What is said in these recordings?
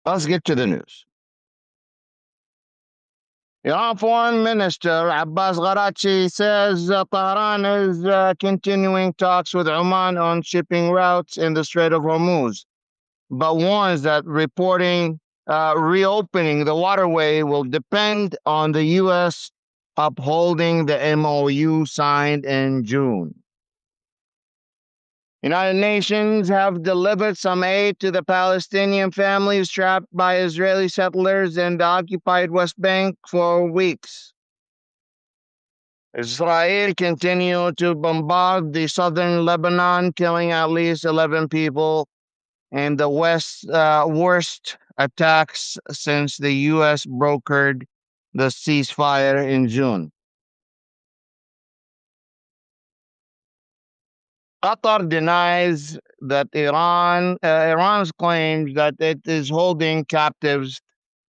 Let's get to the news. Iran Foreign Minister Abbas Garachi says Tehran is continuing talks with Oman on shipping routes in the Strait of Hormuz, but warns that reopening the waterway will depend on the U.S. upholding the MOU signed in June. United Nations have delivered some aid to the Palestinian families trapped by Israeli settlers in the occupied West Bank for weeks. Israel continued to bombard the southern Lebanon, killing at least 11 people in the worst attacks since the U.S. brokered the ceasefire in June. Qatar denies that Iran's claims that it is holding captives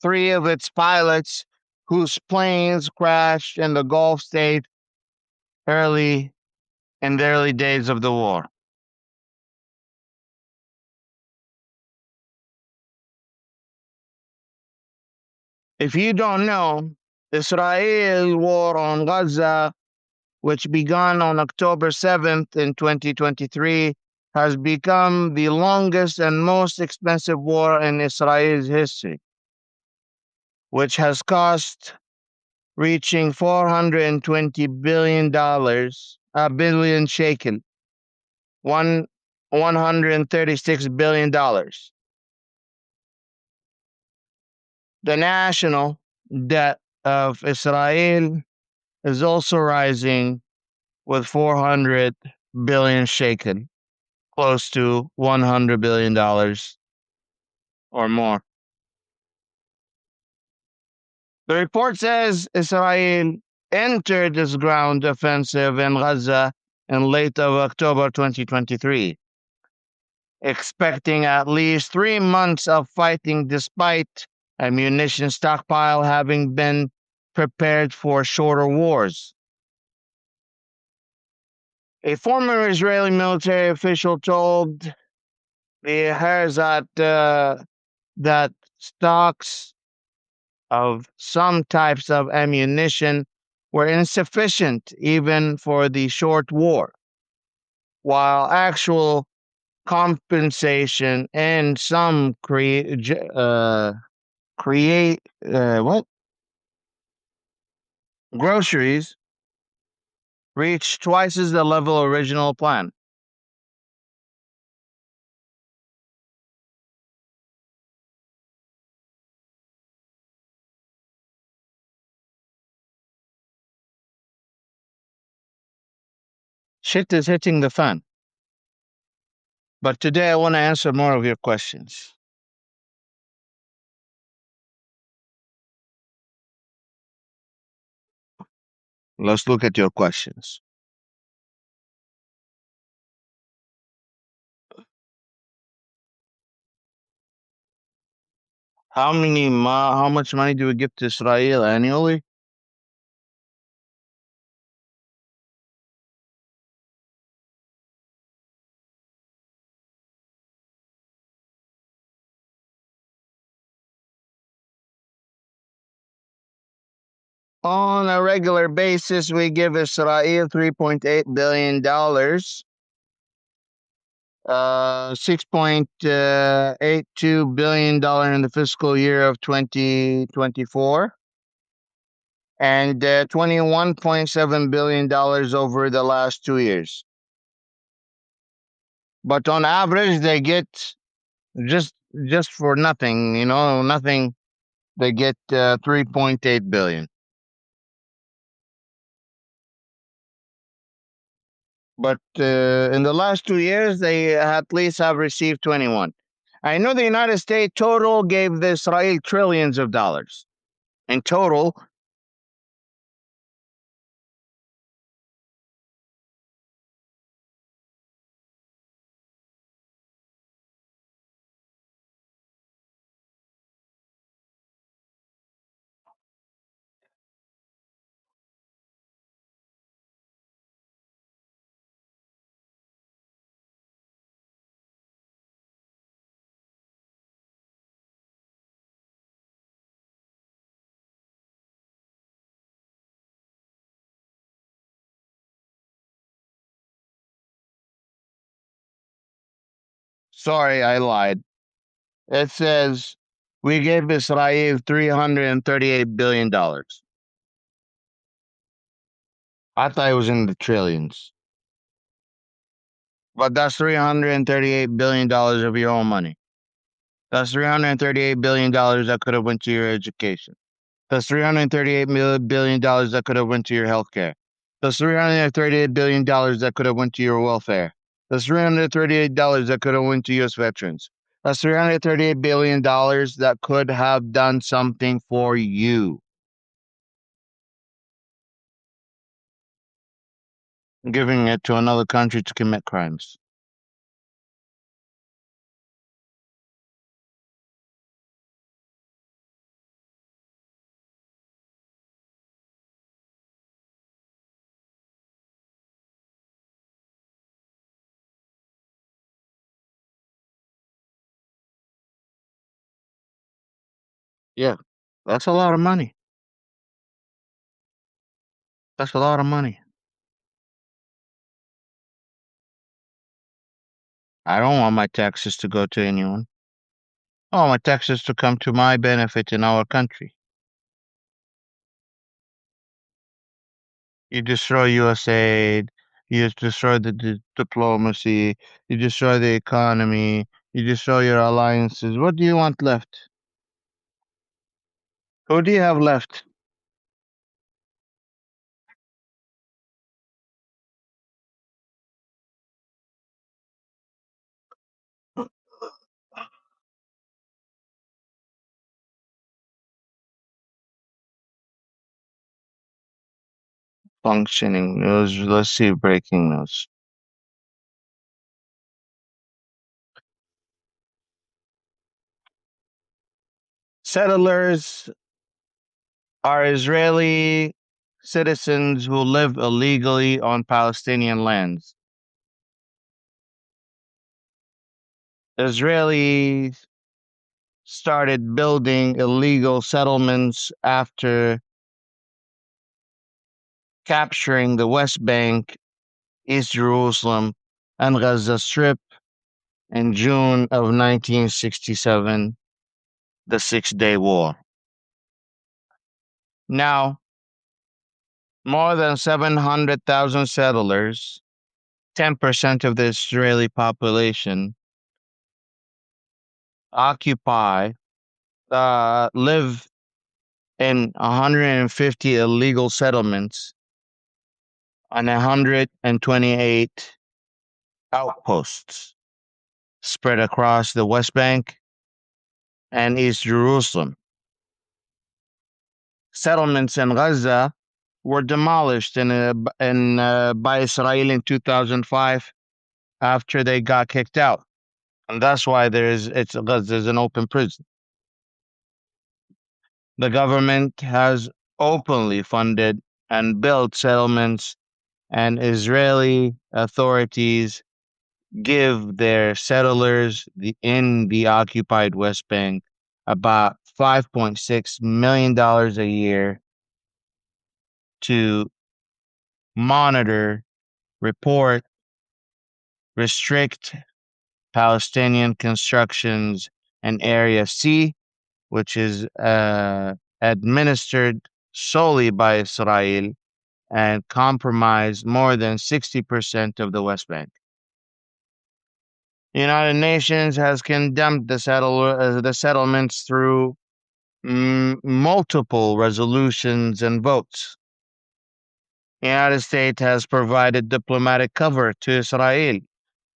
three of its pilots whose planes crashed in the Gulf state early in the early days of the war. If you don't know, Israel's war on Gaza, which began on October 7th in 2023, has become the longest and most expensive war in Israel's history, which has cost reaching $420 billion, a billion shekel, one $136 billion. The national debt of Israel is also rising with 400 billion shekel, close to $100 billion or more. The report says Israel entered this ground offensive in Gaza in late of October 2023, expecting at least 3 months of fighting despite a munition stockpile having been prepared for shorter wars. A former Israeli military official told the Herzat that stocks of some types of ammunition were insufficient even for the short war, while actual compensation and some create what groceries reached twice as the level original plan. Shit is hitting the fan. But today I want to answer more of your questions. Let's look at your questions. How much money do we give to Israel annually? On a regular basis, we give Israel $3.8 billion, $6.82 billion in the fiscal year of 2024, and $21.7 billion over the last 2 years. But on average, they get just just for nothing, nothing. They get 3.8 billion. But in the last 2 years, they at least have received 21. I know the United States total gave Israel trillions of dollars. In total, Sorry, I lied. It says we gave Israel $338 billion. I thought it was in the trillions. But that's $338 billion of your own money. That's $338 billion that could have went to your education. That's $338 billion that could have went to your healthcare. That's $338 billion that could have went to your welfare. That's $338 that could have went to U.S. veterans. That's $338 billion that could have done something for you. Giving it to another country to commit crimes. Yeah, that's a lot of money. That's a lot of money. I don't want my taxes to go to anyone. I want my taxes to come to my benefit in our country. You destroy USAID, you destroy the diplomacy, you destroy the economy, you destroy your alliances. What do you want left? Who do you have left? Functioning news. Let's see breaking news. Settlers are Israeli citizens who live illegally on Palestinian lands. Israelis started building illegal settlements after capturing the West Bank, East Jerusalem, and Gaza Strip in June of 1967, the Six-Day War. Now, more than 700,000 settlers, 10% of the Israeli population, occupy, live in 150 illegal settlements on 128 outposts spread across the West Bank and East Jerusalem. Settlements in Gaza were demolished by Israel in 2005 after they got kicked out, and that's why Gaza's an open prison. The government has openly funded and built settlements, and Israeli authorities give their settlers in the occupied West Bank about $5.6 million a year to monitor, report, restrict Palestinian constructions in Area C, which is administered solely by Israel and compromise more than 60% of the West Bank. The United Nations has condemned the settlements through multiple resolutions and votes. The United States has provided diplomatic cover to Israel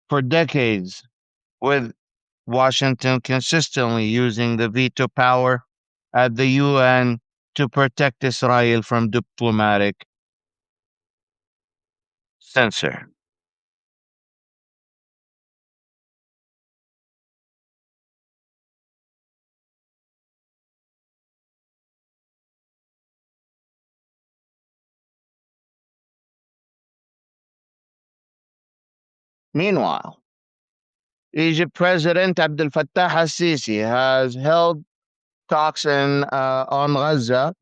for decades, with Washington consistently using the veto power at the UN to protect Israel from diplomatic censor. Meanwhile, Egypt President Abdel Fattah al-Sisi has held talks on Gaza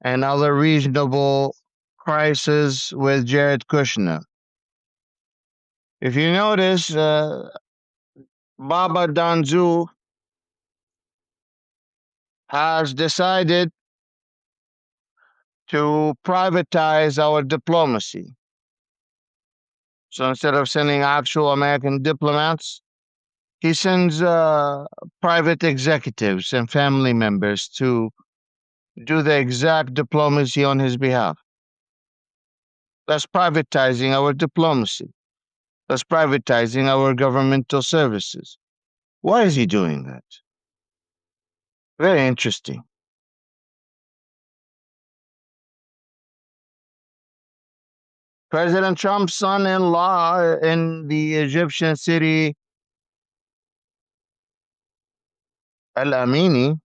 and other regional crises with Jared Kushner. If you notice, Baba Danzu has decided to privatize our diplomacy. So instead of sending actual American diplomats, he sends private executives and family members to do the exact diplomacy on his behalf. That's privatizing our diplomacy. That's privatizing our governmental services. Why is he doing that? Very interesting. President Trump's son in law in the Egyptian city, Al Amini,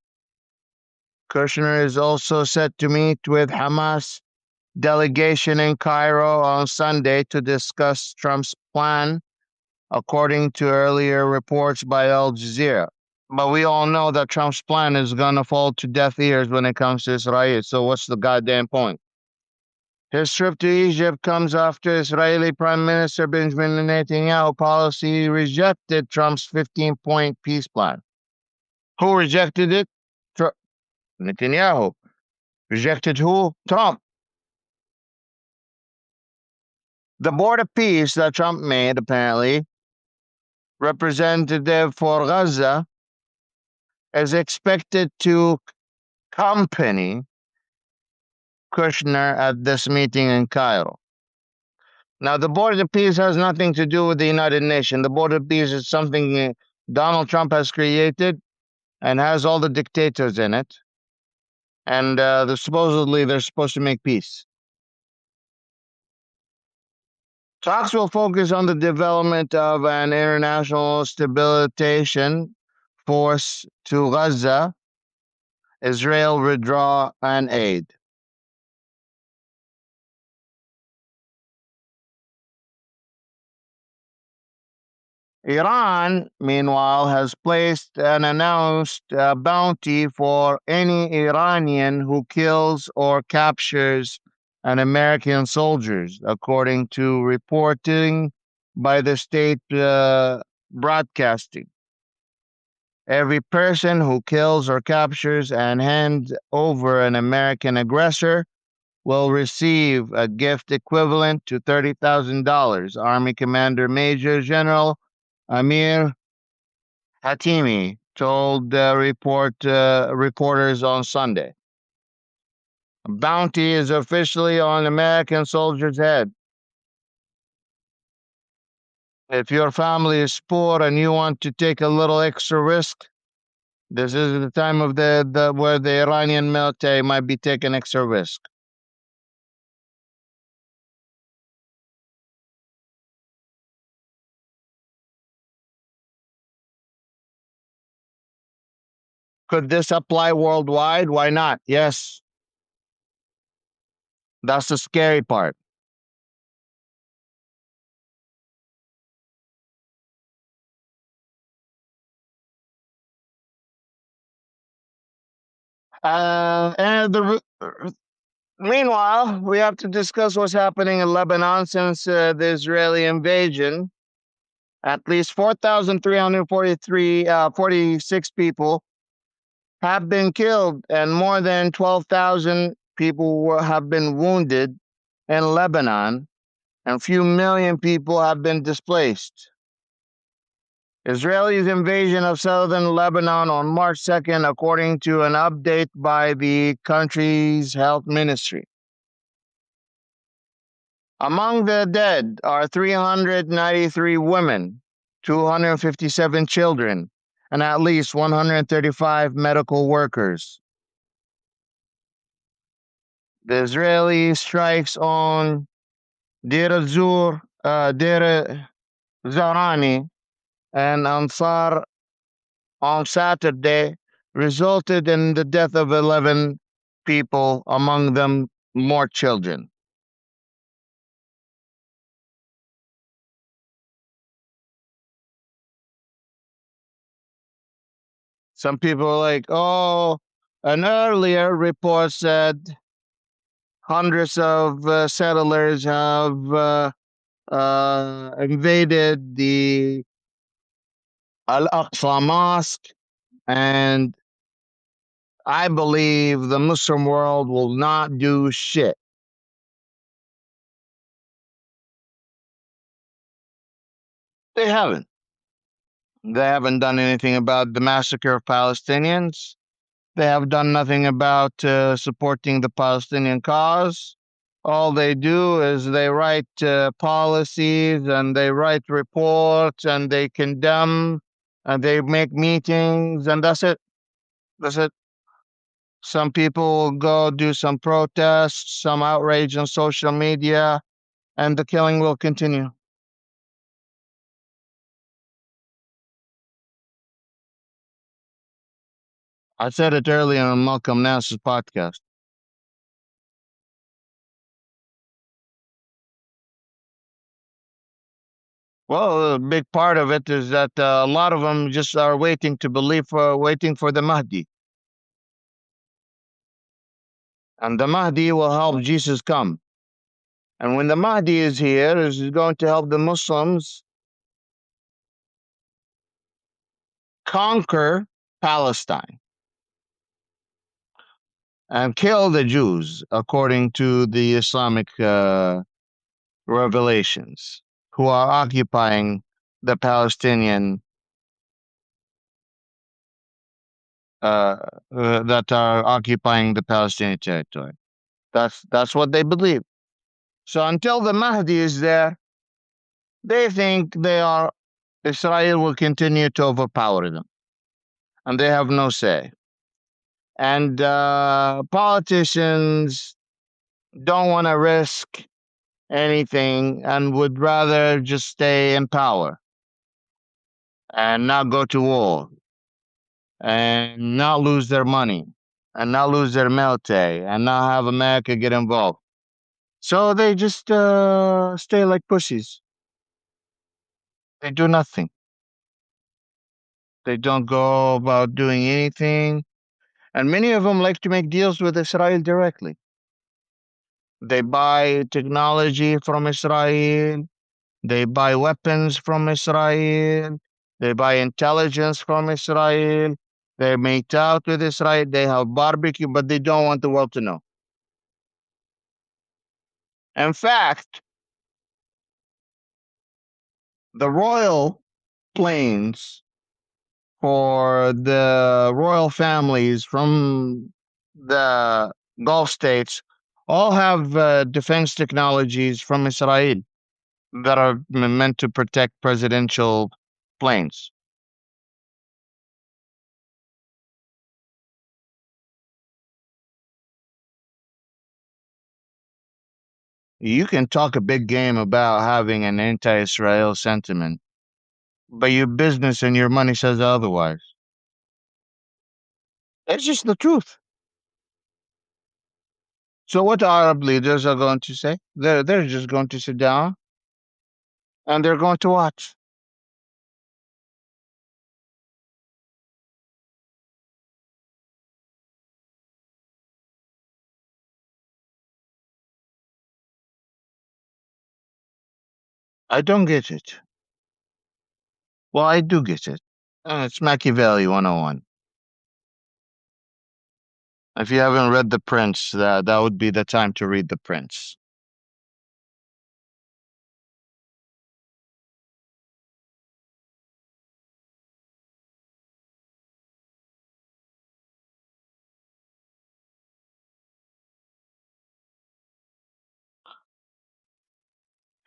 Kushner, is also set to meet with Hamas delegation in Cairo on Sunday to discuss Trump's plan, according to earlier reports by Al Jazeera. But we all know that Trump's plan is going to fall to deaf ears when it comes to Israel. So what's the goddamn point? His trip to Egypt comes after Israeli Prime Minister Benjamin Netanyahu policy rejected Trump's 15-point peace plan. Who rejected it? Netanyahu. Rejected who? Trump. The board of peace that Trump made, apparently, representative for Gaza, is expected to accompany Kushner at this meeting in Cairo. Now, the Board of Peace has nothing to do with the United Nations. The Board of Peace is something Donald Trump has created and has all the dictators in it. And supposedly they're supposed to make peace. Talks will focus on the development of an international stabilization force to Gaza, Israel withdraw and aid. Iran, meanwhile, has placed an announced bounty for any Iranian who kills or captures an American soldiers, according to reporting by the state broadcasting. Every person who kills or captures and hands over an American aggressor will receive a gift equivalent to $30,000, Army Commander Major General Amir Hatimi told reporters on Sunday. A bounty is officially on American soldiers' head. If your family is poor and you want to take a little extra risk, this is the time of the where the Iranian military might be taking extra risk. Could this apply worldwide? Why not? Yes. That's the scary part. Meanwhile, we have to discuss what's happening in Lebanon since the Israeli invasion. At least 4,346 people have been killed, and more than 12,000 people have been wounded in Lebanon, and a few million people have been displaced. Israel's invasion of southern Lebanon on March 2nd, according to an update by the country's health ministry. Among the dead are 393 women, 257 children, and at least 135 medical workers. The Israeli strikes on Deir Zur, Deir Zarani, and Ansar on Saturday resulted in the death of 11 people, among them more children. Some people are like, oh, an earlier report said hundreds of settlers have invaded the Al-Aqsa Mosque, and I believe the Muslim world will not do shit. They haven't. They haven't done anything about the massacre of Palestinians. They have done nothing about supporting the Palestinian cause. All they do is they write policies and they write reports and they condemn and they make meetings, and that's it. That's it. Some people will go do some protests, some outrage on social media, and the killing will continue. I said it earlier on Malcolm Nass's podcast. Well, a big part of it is that a lot of them just are waiting to believe, waiting for the Mahdi. And the Mahdi will help Jesus come. And when the Mahdi is here, is going to help the Muslims conquer Palestine and kill the Jews, according to the Islamic revelations, who are occupying the Palestinian, that are occupying the Palestinian territory. That's what they believe. So until the Mahdi is there, they think they are Israel will continue to overpower them, and they have no say. And politicians don't want to risk anything and would rather just stay in power and not go to war and not lose their money and not lose their military and not have America get involved. So they just stay like pussies. They do nothing. They don't go about doing anything. And many of them like to make deals with Israel directly. They buy technology from Israel. They buy weapons from Israel. They buy intelligence from Israel. They make out with Israel. They have barbecue, but they don't want the world to know. In fact, the royal planes for the royal families from the Gulf states all have defense technologies from Israel that are meant to protect presidential planes. You can talk a big game about having an anti Israel sentiment, but your business and your money says otherwise. It's just the truth. So, what Arab leaders are going to say? They're just going to sit down and they're going to watch. I don't get it. Well, I do get it. It's Machiavelli 101. If you haven't read The Prince, that would be the time to read The Prince.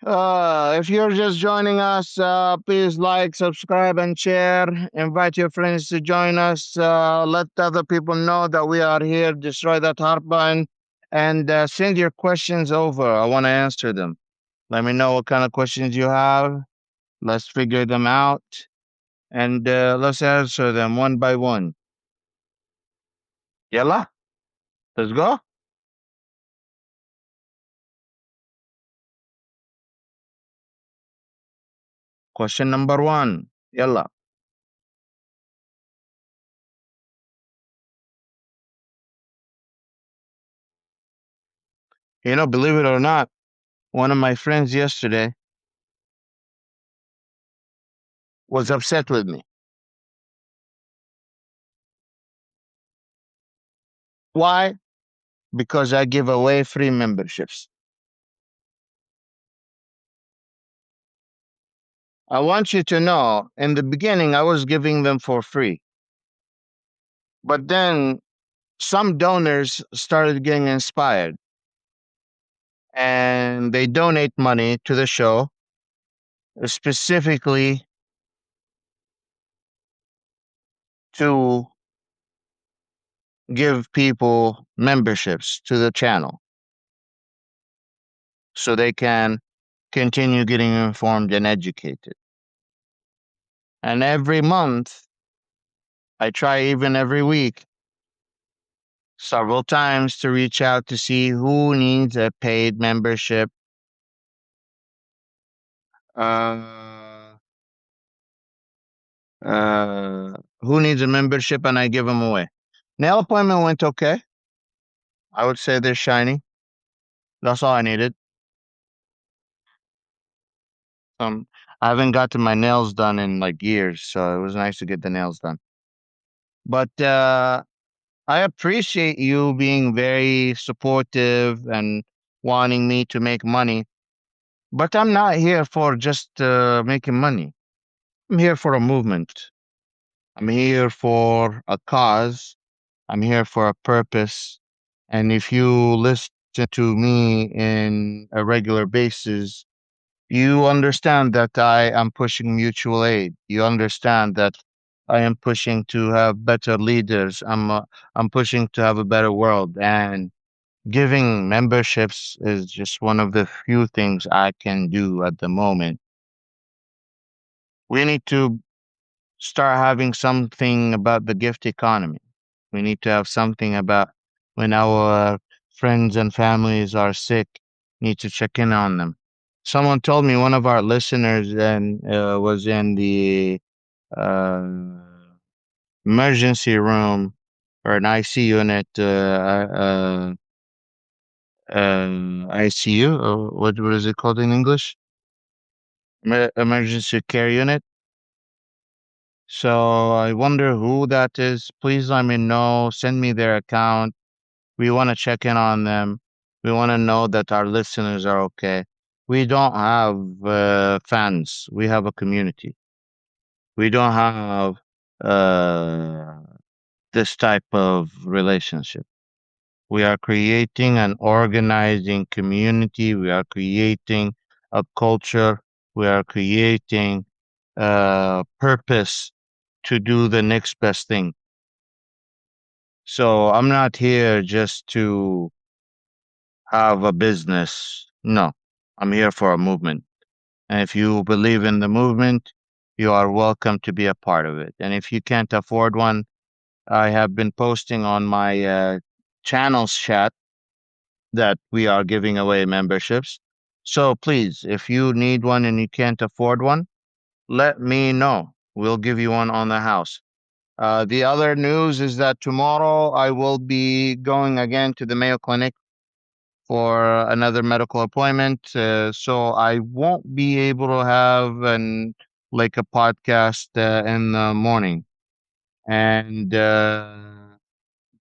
If you're just joining us, please like, subscribe, and share. Invite your friends to join us. Let other people know that we are here. Destroy that heart button and send your questions over. I want to answer them. Let me know what kind of questions you have. Let's figure them out and let's answer them one by one. Yalla, let's go. Question number one. Yalla. Believe it or not, one of my friends yesterday was upset with me. Why? Because I give away free memberships. I want you to know, in the beginning, I was giving them for free. But then some donors started getting inspired and they donate money to the show, specifically to give people memberships to the channel so they can continue getting informed and educated. And every month, I try, even every week, several times, to reach out to see who needs a paid membership. Uh, who needs a membership, and I give them away. Nail appointment went okay. I would say they're shiny. That's all I needed. Um, I haven't gotten my nails done in like years, so it was nice to get the nails done. But I appreciate you being very supportive and wanting me to make money. But I'm not here for just making money. I'm here for a movement. I'm here for a cause. I'm here for a purpose. And if you listen to me in a regular basis, you understand that I am pushing mutual aid. You understand that I am pushing to have better leaders. I'm pushing to have a better world, and giving memberships is just one of the few things I can do at the moment. We need to start having something about the gift economy. We need to have something about when our friends and families are sick, need to check in on them. Someone told me, one of our listeners and was in the uh, emergency room or an IC unit, ICU, or what is it called in English? Emergency care unit. So I wonder who that is. Please let me know. Send me their account. We want to check in on them. We want to know that our listeners are okay. We don't have fans. We have a community. We don't have uh, this type of relationship. We are creating an organizing community. We are creating a culture. We are creating purpose to do the next best thing. So I'm not here just to have a business. No, I'm here for a movement. And if you believe in the movement, you are welcome to be a part of it. And if you can't afford one, I have been posting on my channels chat that we are giving away memberships. So please, if you need one and you can't afford one, let me know. We'll give you one on the house. The other news is that tomorrow I will be going again to the Mayo Clinic for another medical appointment. So I won't be able to have like a podcast in the morning, and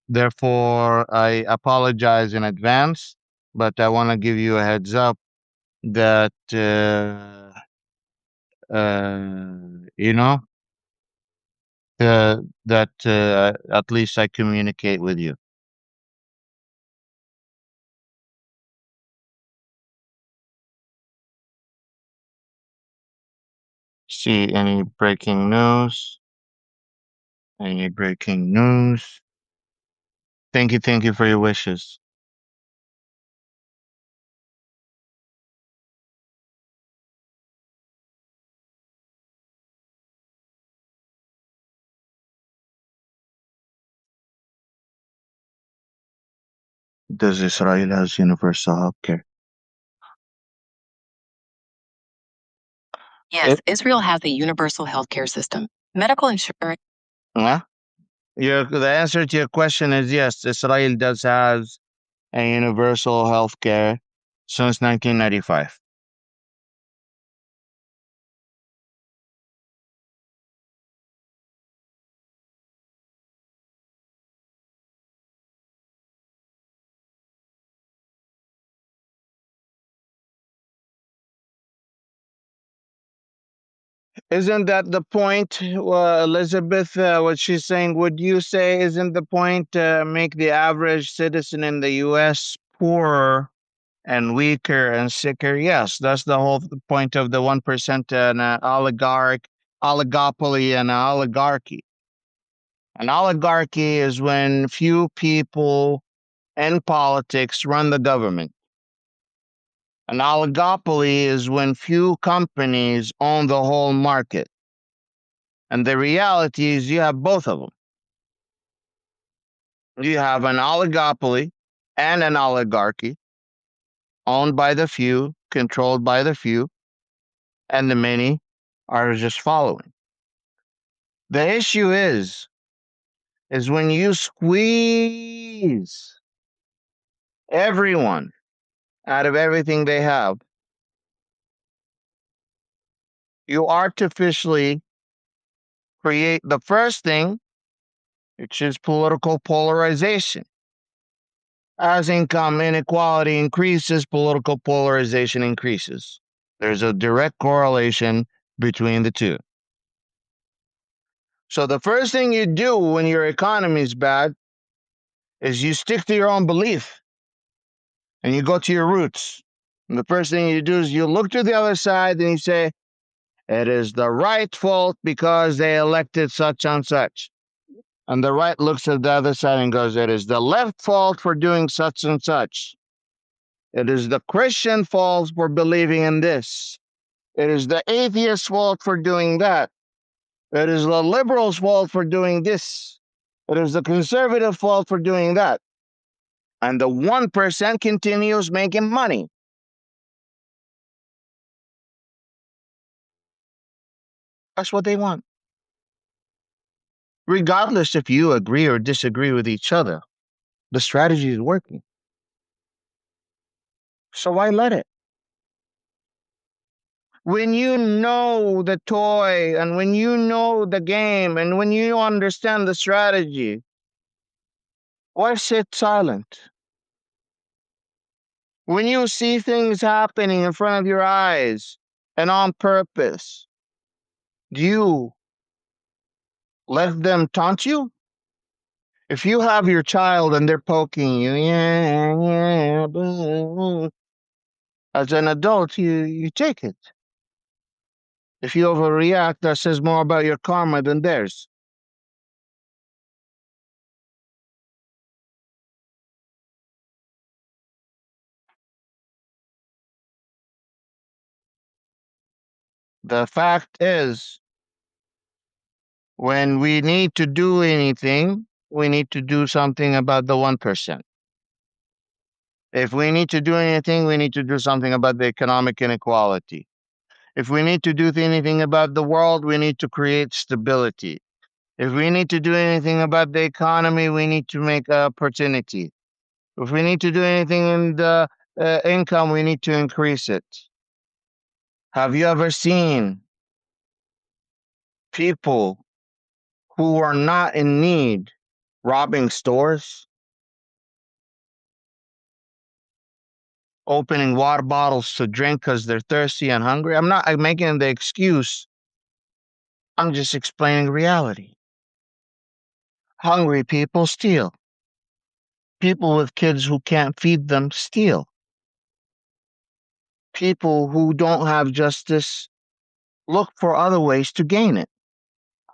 therefore I apologize in advance. But I want to give you a heads up that you know that at least I communicate with you. See any breaking news? Any breaking news? Thank you for your wishes. Does Israel has universal healthcare? Yes, Israel has a universal healthcare system. Medical insurance. Huh? The answer to your question is yes. Israel does has a universal healthcare since 1995. Isn't that the point, Elizabeth? What she's saying, would you say, isn't the point make the average citizen in the U.S. poorer and weaker and sicker? Yes, that's the whole point of the 1% and oligopoly and oligarchy. An oligarchy is when few people in politics run the government. An oligopoly is when few companies own the whole market. And the reality is you have both of them. You have an oligopoly and an oligarchy owned by the few, controlled by the few, and the many are just following. The issue is when you squeeze everyone out of everything they have, you artificially create the first thing, which is political polarization. As income inequality increases, political polarization increases. There's a direct correlation between the two. So the first thing you do when your economy is bad is you stick to your own belief and you go to your roots. And the first thing you do is you look to the other side and you say, it is the right fault because they elected such and such. And the right looks at the other side and goes, it is the left fault for doing such and such. It is the Christian fault for believing in this. It is the atheist fault for doing that. It is the liberals' fault for doing this. It is the conservative fault for doing that. And the 1% continues making money. That's what they want. Regardless if you agree or disagree with each other, the strategy is working. So why let it? When you know the toy and when you know the game and when you understand the strategy, why sit silent? When you see things happening in front of your eyes and on purpose, do you let them taunt you? If you have your child and they're poking you, yeah, boo, as an adult, you take it. If you overreact, that says more about your karma than theirs. The fact is, when we need to do anything, we need to do something about the 1%. If we need to do anything, we need to do something about the economic inequality. If we need to do anything about the world, we need to create stability. If we need to do anything about the economy, we need to make opportunity. If we need to do anything in the income, we need to increase it. Have you ever seen people who are not in need robbing stores, opening water bottles to drink because they're thirsty and hungry? I'm not making the excuse. I'm just explaining reality. Hungry people steal. People with kids who can't feed them steal. People who don't have justice look for other ways to gain it.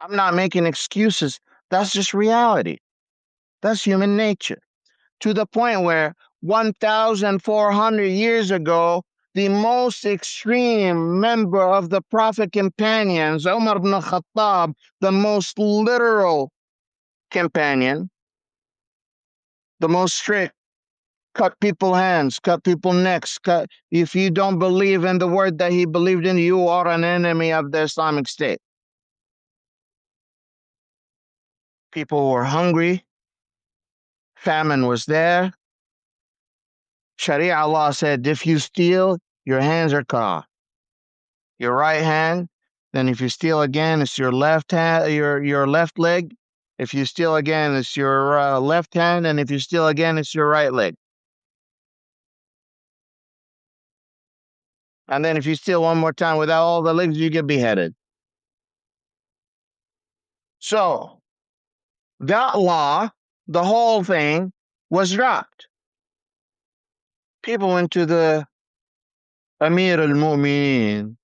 I'm not making excuses. That's just reality. That's human nature. To the point where 1,400 years ago, the most extreme member of the Prophet companions, Umar ibn Khattab, the most literal companion, the most strict, cut people hands, cut people necks. If you don't believe in the word that he believed in, you are an enemy of the Islamic State. People were hungry. Famine was there. Sharia law said, if you steal, your hands are cut off. Your right hand. Then if you steal again, it's your left hand, your left leg. If you steal again, it's your left hand, and if you steal again, it's your right leg. And then if you steal one more time without all the legs, you get beheaded. So that law, the whole thing, was dropped. People went to the Amir al-Mu'minin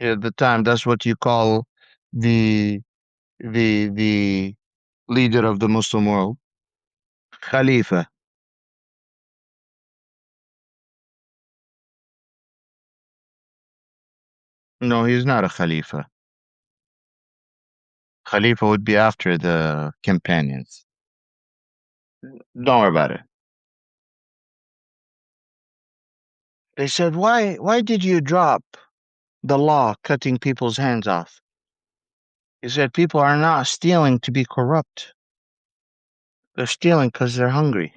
at the time. That's what you call the the leader of the Muslim world, Khalifa. No, he's not a Khalifa. Khalifa would be after the companions. Don't worry about it. They said, why did you drop the law cutting people's hands off? He said, people are not stealing to be corrupt. They're stealing because they're hungry.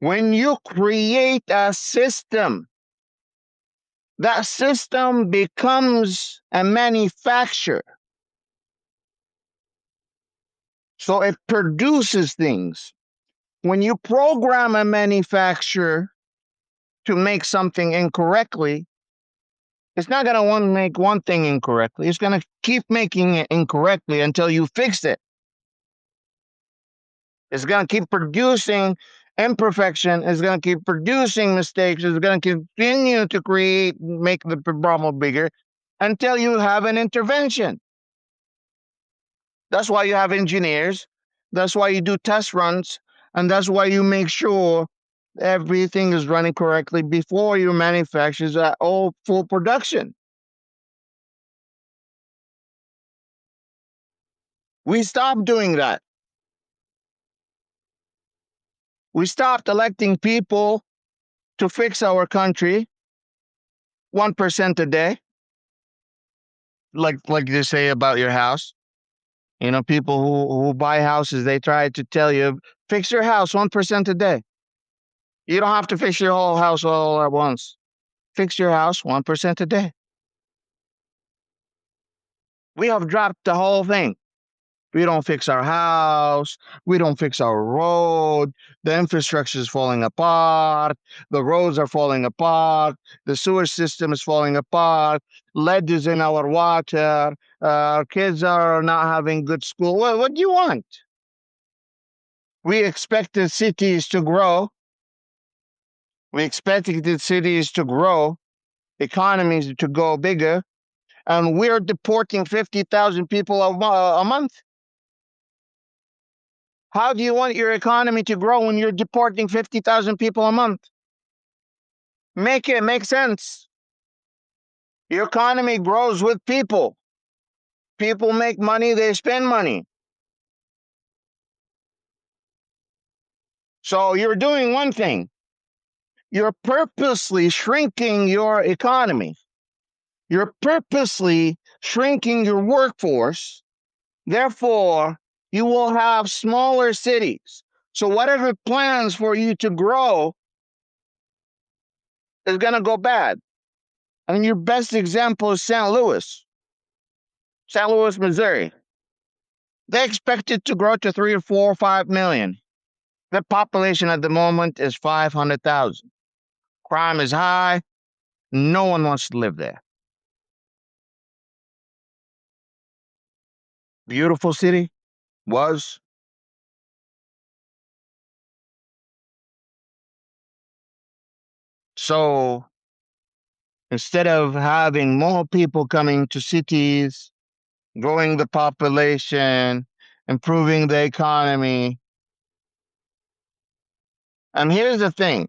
When you create a system, that system becomes a manufacturer. So it produces things. When you program a manufacturer to make something incorrectly, it's not going to make one thing incorrectly. It's going to keep making it incorrectly until you fix it. It's going to keep producing imperfection. It's going to keep producing mistakes. It's going to continue to make the problem bigger until you have an intervention. That's why you have engineers. That's why you do test runs. And that's why you make sure everything is running correctly before you manufacture at all full production. We stopped doing that. We stopped electing people to fix our country 1% a day, like they say about your house. You know, people who buy houses, they try to tell you, fix your house 1% a day. You don't have to fix your whole house all at once. Fix your house 1% a day. We have dropped the whole thing. We don't fix our house. We don't fix our road. The infrastructure is falling apart. The roads are falling apart. The sewer system is falling apart. Lead is in our water. Our kids are not having good school. Well, what do you want? We expected cities to grow. We expected cities to grow, economies to go bigger, and we're deporting 50,000 people a month. How do you want your economy to grow when you're deporting 50,000 people a month? Make it make sense. Your economy grows with people. People make money, they spend money. So you're doing one thing. You're purposely shrinking your economy. You're purposely shrinking your workforce. Therefore, you will have smaller cities. So whatever plans for you to grow is going to go bad. And your best example is St. Louis, Missouri. They expect it to grow to 3 or 4 or 5 million. The population at the moment is 500,000. Crime is high. No one wants to live there. Beautiful city was. So instead of having more people coming to cities, growing the population, improving the economy. And here's the thing.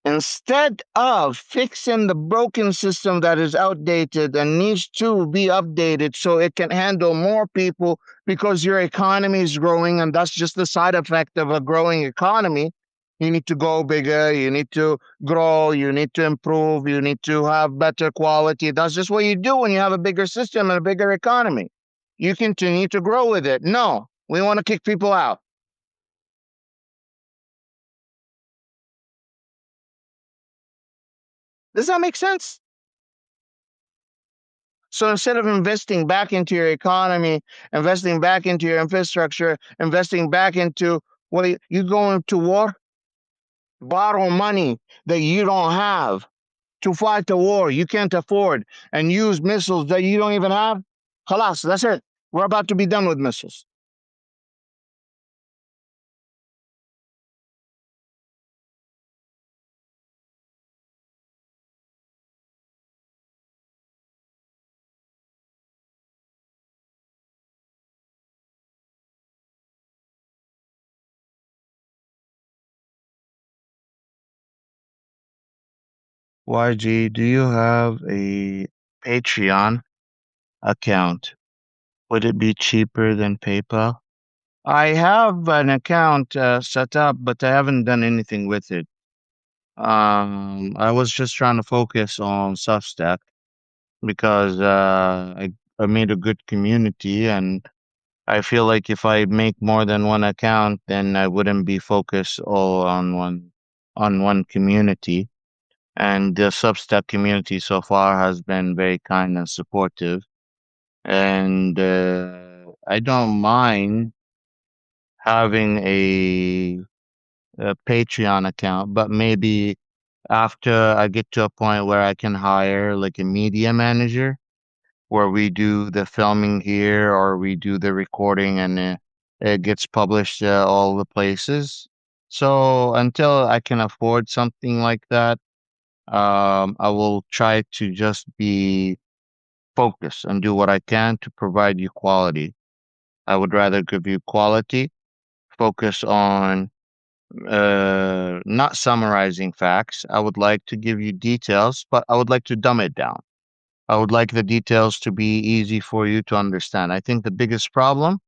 Instead of fixing the broken system that is outdated and needs to be updated so it can handle more people because your economy is growing, and that's just the side effect of a growing economy. You need to go bigger, you need to grow, you need to improve, you need to have better quality. That's just what you do when you have a bigger system and a bigger economy. You continue to grow with it. No, we want to kick people out. Does that make sense? So instead of investing back into your economy, investing back into your infrastructure, investing back into what you go into war, borrow money that you don't have to fight a war you can't afford and use missiles that you don't even have, خلاص, that's it. We're about to be done with missiles. YG, do you have a Patreon account? Would it be cheaper than PayPal? I have an account set up, but I haven't done anything with it. I was just trying to focus on Substack because I made a good community, and I feel like if I make more than one account, then I wouldn't be focused all on one community. And the Substack community so far has been very kind and supportive. And I don't mind having a Patreon account, but maybe after I get to a point where I can hire like a media manager, where we do the filming here or we do the recording and it gets published all the places. So until I can afford something like that, I will try to just be focused and do what I can to provide you quality. I would rather give you quality, focus on not summarizing facts. I would like to give you details, but I would like to dumb it down. I would like the details to be easy for you to understand. I think the biggest problem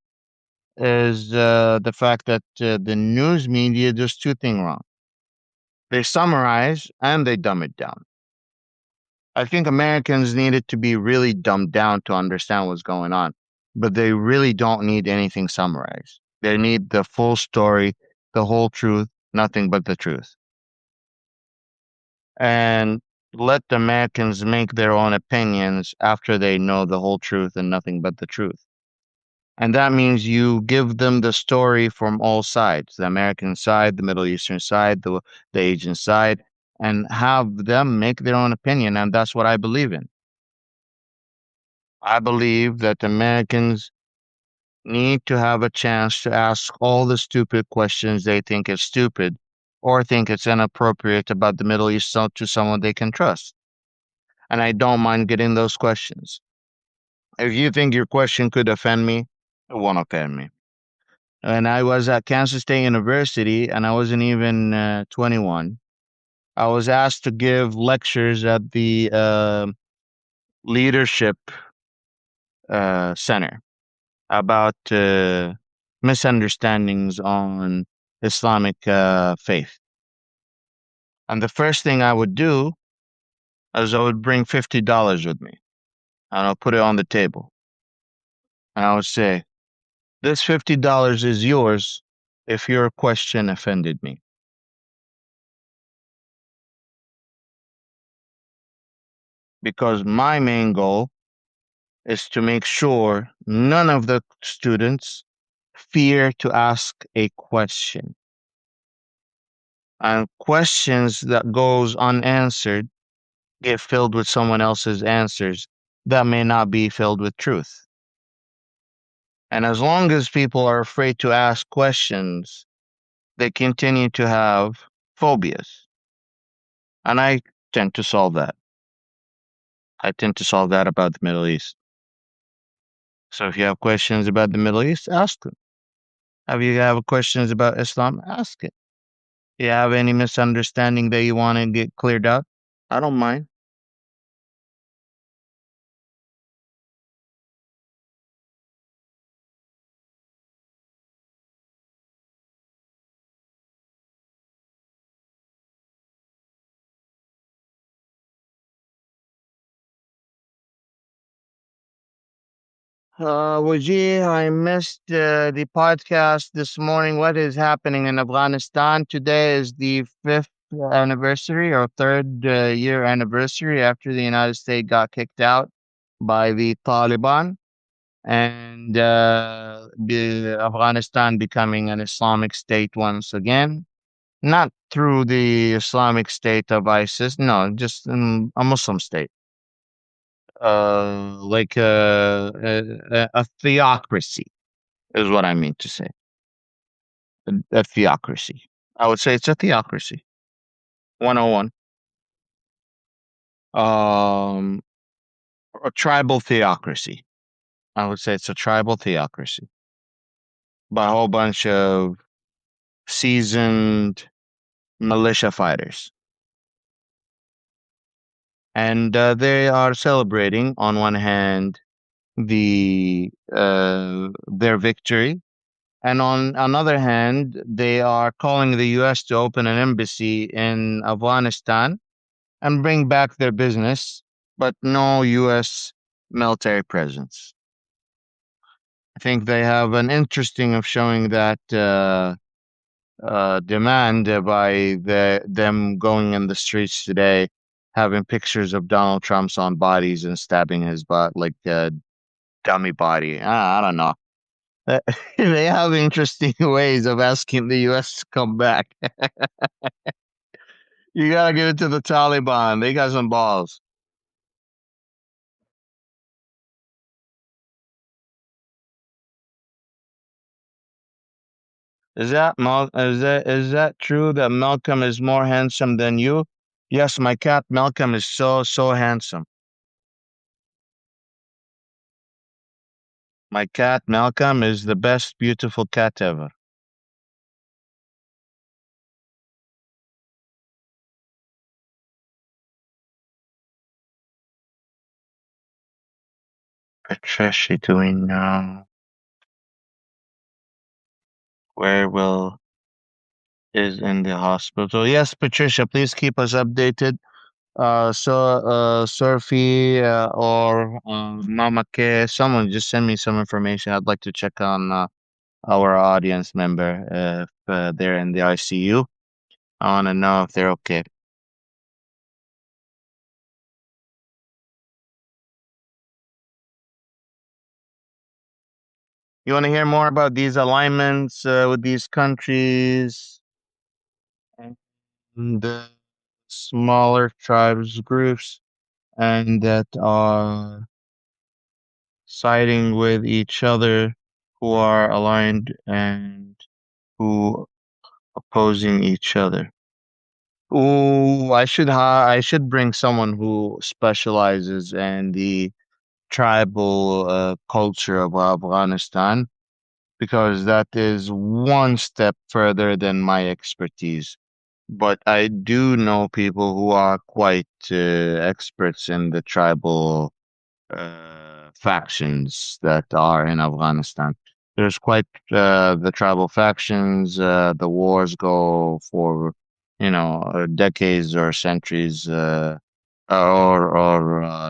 is the fact that the news media does two things wrong. They summarize and they dumb it down. I think Americans need it to be really dumbed down to understand what's going on, but they really don't need anything summarized. They need the full story, the whole truth, nothing but the truth. And let the Americans make their own opinions after they know the whole truth and nothing but the truth. And that means you give them the story from all sides, the American side, the Middle Eastern side, the Asian side, and have them make their own opinion. And that's what I believe in. I believe that Americans need to have a chance to ask all the stupid questions they think is stupid or think it's inappropriate about the Middle East to someone they can trust. And I don't mind getting those questions. If you think your question could offend me, it won't offend me. And I was at Kansas State University and I wasn't even 21. I was asked to give lectures at the leadership center about misunderstandings on Islamic faith. And the first thing I would do is I would bring $50 with me and I'll put it on the table. And I would say, this $50 is yours if your question offended me. Because my main goal is to make sure none of the students fear to ask a question. And questions that goes unanswered get filled with someone else's answers that may not be filled with truth. And as long as people are afraid to ask questions, they continue to have phobias. And I tend to solve that. I tend to solve that about the Middle East. So if you have questions about the Middle East, ask them. If you have questions about Islam, ask it. You have any misunderstanding that you want to get cleared up? I don't mind. Wajih, I missed the podcast this morning. What is happening in Afghanistan? Today is the fifth anniversary or third year anniversary after the United States got kicked out by the Taliban and Afghanistan becoming an Islamic state once again. not through the Islamic State of ISIS. No, just a Muslim state, like a theocracy is what I mean to say. A theocracy. I would say it's a theocracy. 101. Um, a tribal theocracy. I would say it's a tribal theocracy by a whole bunch of seasoned militia fighters. And they are celebrating, on one hand, their victory, and on another hand, they are calling the U.S. to open an embassy in Afghanistan and bring back their business, but no U.S. military presence. I think they have an interesting of showing that demand by them going in the streets today, having pictures of Donald Trump's on bodies and stabbing his butt like a dummy body. I don't know. They have interesting ways of asking the U.S. to come back. You gotta give it to the Taliban. They got some balls. Is that true that Malcolm is more handsome than you? Yes, my cat Malcolm is so handsome. My cat Malcolm is the best beautiful cat ever. Patricia doing now? Where will is in the hospital? Yes, Patricia, please keep us updated. Surfy or Mama K, someone just send me some information. I'd like to check on our audience member if they're in the ICU. I want to know if they're okay. You want to hear more about these alignments with these countries and the smaller tribes groups, and that are siding with each other, who are aligned and who opposing each other. Ooh, I should bring someone who specializes in the tribal culture of Afghanistan, because that is one step further than my expertise. But I do know people who are quite experts in the tribal factions that are in Afghanistan. There's quite the tribal factions. The wars go for, decades or centuries, or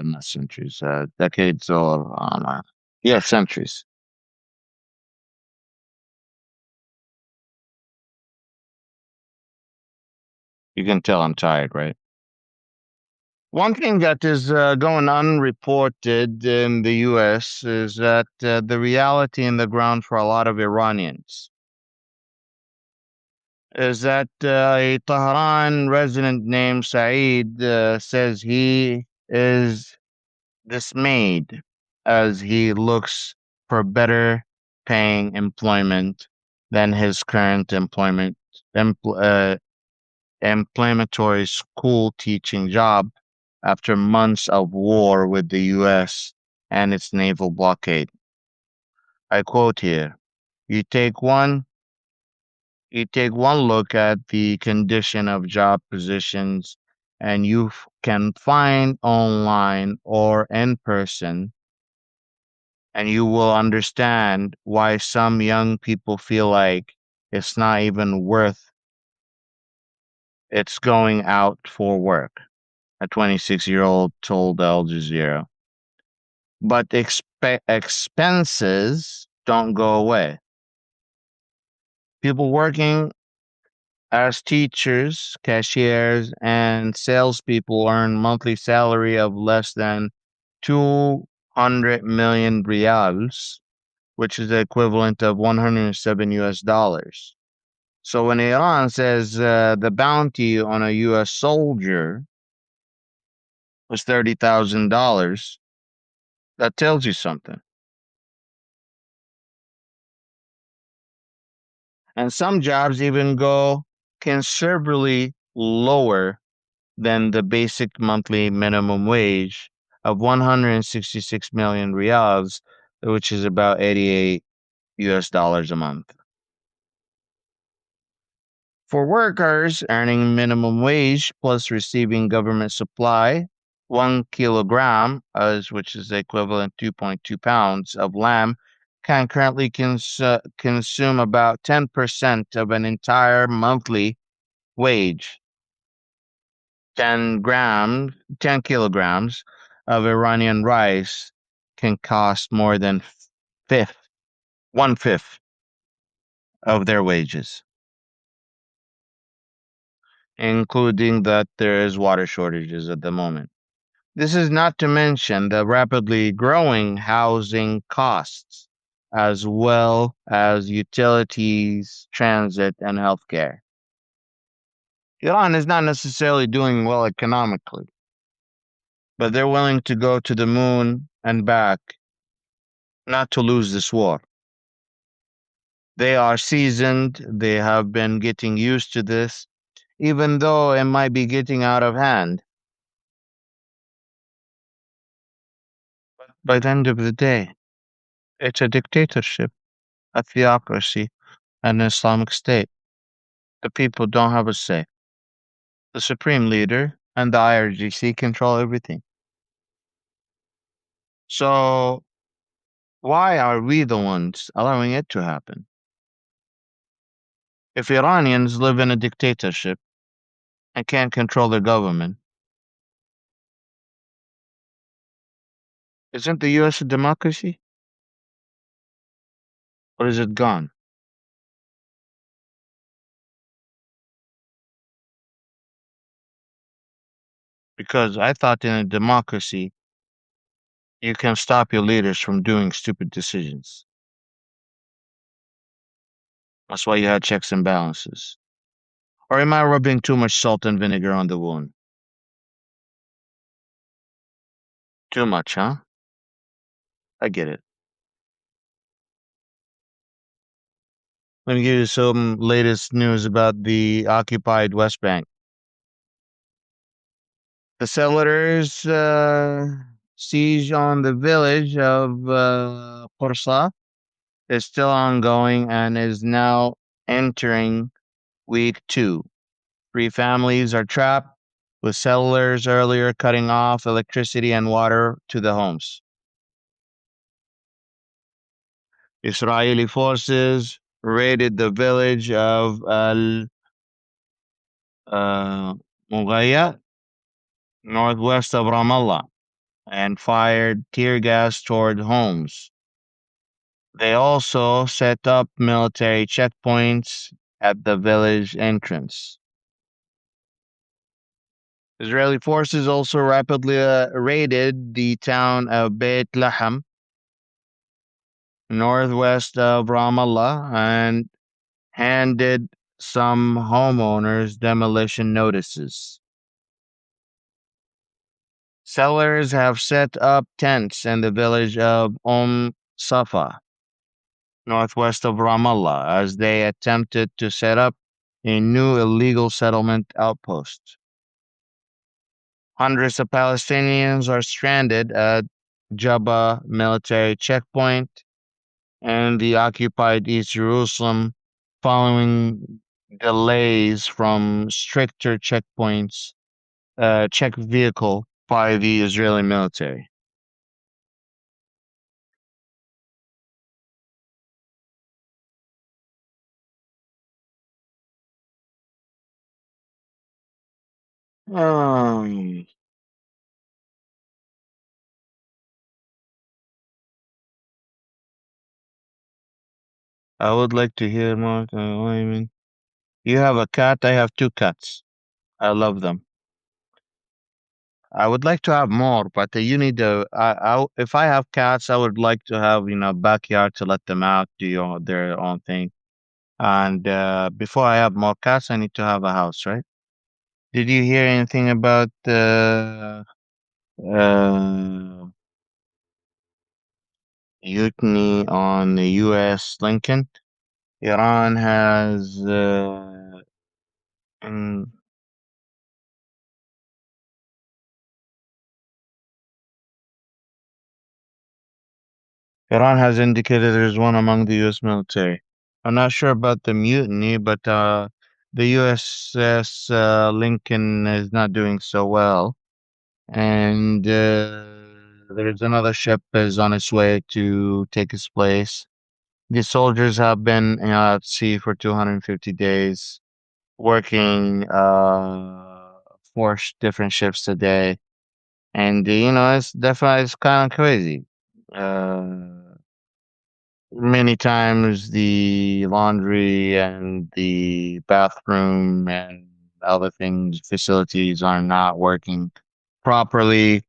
not centuries, decades or yeah, centuries. You can tell I'm tired, right? One thing that is going unreported in the U.S. is that the reality in the ground for a lot of Iranians is that a Tehran resident named Saeed says he is dismayed as he looks for better paying employment than his current empl- uh, employmentary school teaching job after months of war with the US and its naval blockade. I quote here, you take one you take one look at the condition of job positions and you can find online or in person, and you will understand why some young people feel like it's not even worth it's going out for work, a 26-year-old told Al Jazeera. But expenses don't go away. People working as teachers, cashiers, and salespeople earn monthly salary of less than 200 million rials, which is the equivalent of 107 US dollars. So when Iran says the bounty on a U.S. soldier was $30,000, that tells you something. And some jobs even go considerably lower than the basic monthly minimum wage of 166 million riyals, which is about 88 US dollars a month. For workers earning minimum wage plus receiving government supply, 1 kilogram, which is the equivalent 2.2 pounds of lamb, can currently consume about 10% of an entire monthly wage. 10 kilograms of Iranian rice can cost more than fifth, one fifth of their wages, including that there is water shortages at the moment. This is not to mention the rapidly growing housing costs, as well as utilities, transit, and healthcare. Iran is not necessarily doing well economically, but they're willing to go to the moon and back not to lose this war. They are seasoned, they have been getting used to this, even though it might be getting out of hand. By the end of the day, it's a dictatorship, a theocracy, and an Islamic state. The people don't have a say. The supreme leader and the IRGC control everything. So, why are we the ones allowing it to happen? If Iranians live in a dictatorship and can't control their government, isn't the US a democracy? Or is it gone? Because I thought in a democracy, you can stop your leaders from doing stupid decisions. That's why you had checks and balances. Or am I rubbing too much salt and vinegar on the wound? Too much, huh? I get it. Let me give you some latest news about the occupied West Bank. The settlers' siege on the village of Qorsa is still ongoing and is now entering week two. Three families are trapped, with settlers earlier cutting off electricity and water to the homes. Israeli forces raided the village of Al Mughayya, northwest of Ramallah, and fired tear gas toward homes. They also set up military checkpoints at the village entrance. Israeli forces also rapidly raided the town of Beit Laham, northwest of Ramallah, and handed some homeowners demolition notices. Settlers have set up tents in the village of Safa, northwest of Ramallah, as they attempted to set up a new illegal settlement outpost. Hundreds of Palestinians are stranded at Jabba military checkpoint and the occupied East Jerusalem following delays from stricter checkpoints, check vehicle by the Israeli military. Um, I would like to hear more. I mean, you have a cat. I have two cats. I love them. I would like to have more, but you need to. If I have cats, I would like to have backyard to let them out, do their own thing. And before I have more cats, I need to have a house, right? Did you hear anything about uh, mutiny on the U.S. Lincoln? Iran has in, Iran has indicated there's one among the U.S. military. I'm not sure about the mutiny, but the USS Lincoln is not doing so well, and there's another ship is on its way to take its place. The soldiers have been at sea for 250 days, working different shifts a day, and it's definitely it's kind of crazy. Uh, Many times the laundry and the bathroom and other things facilities are not working properly.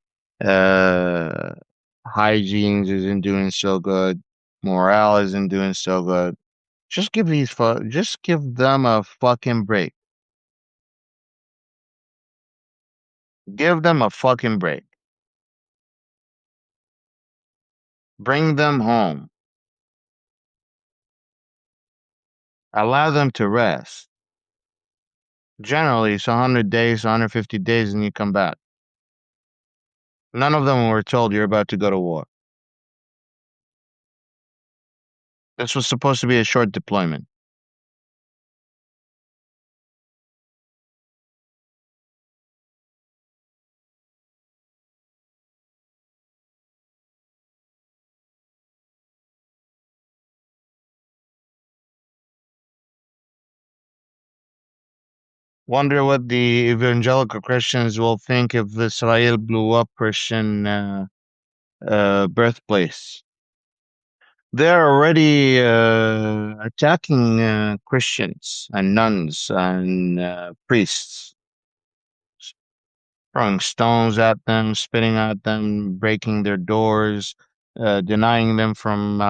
Uh, Hygiene isn't doing so good. Morale isn't doing so good. Just give them a fucking break. Give them a fucking break. Bring them home. Allow them to rest. Generally, it's 100 days, 150 days, and you come back. None of them were told you're about to go to war. This was supposed to be a short deployment. Wonder what the evangelical Christians will think if Israel blew up Christian birthplace. They're already attacking Christians and nuns and priests, throwing stones at them, spitting at them, breaking their doors, denying them from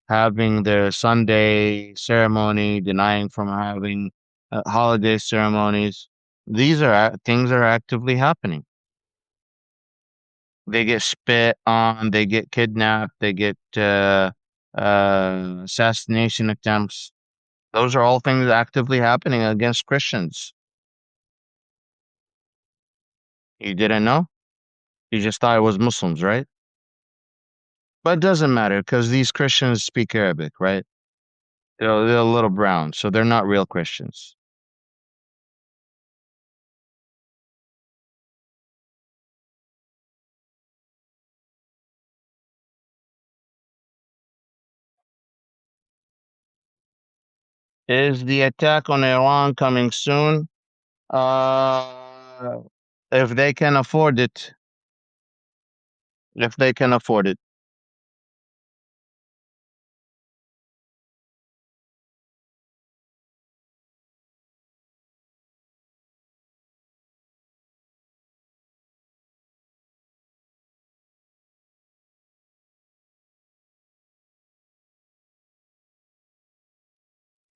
having their Sunday ceremony, denying from having holiday ceremonies. These are things that are actively happening. They get spit on, they get kidnapped, they get assassination attempts. Those are all things actively happening against Christians. You didn't know? You just thought it was Muslims, right? But it doesn't matter because these Christians speak Arabic, right? They're a little brown, so they're not real Christians. Is the attack on Iran coming soon? Uh, if they can afford it, if they can afford it.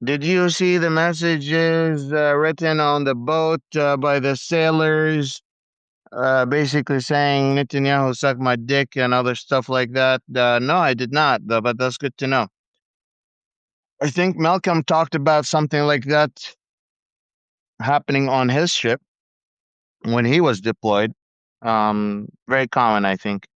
Did you see the messages written on the boat by the sailors, basically saying Netanyahu suck my dick and other stuff like that? No, I did not, though, but that's good to know. I think Malcolm talked about something like that happening on his ship when he was deployed. Very common, I think.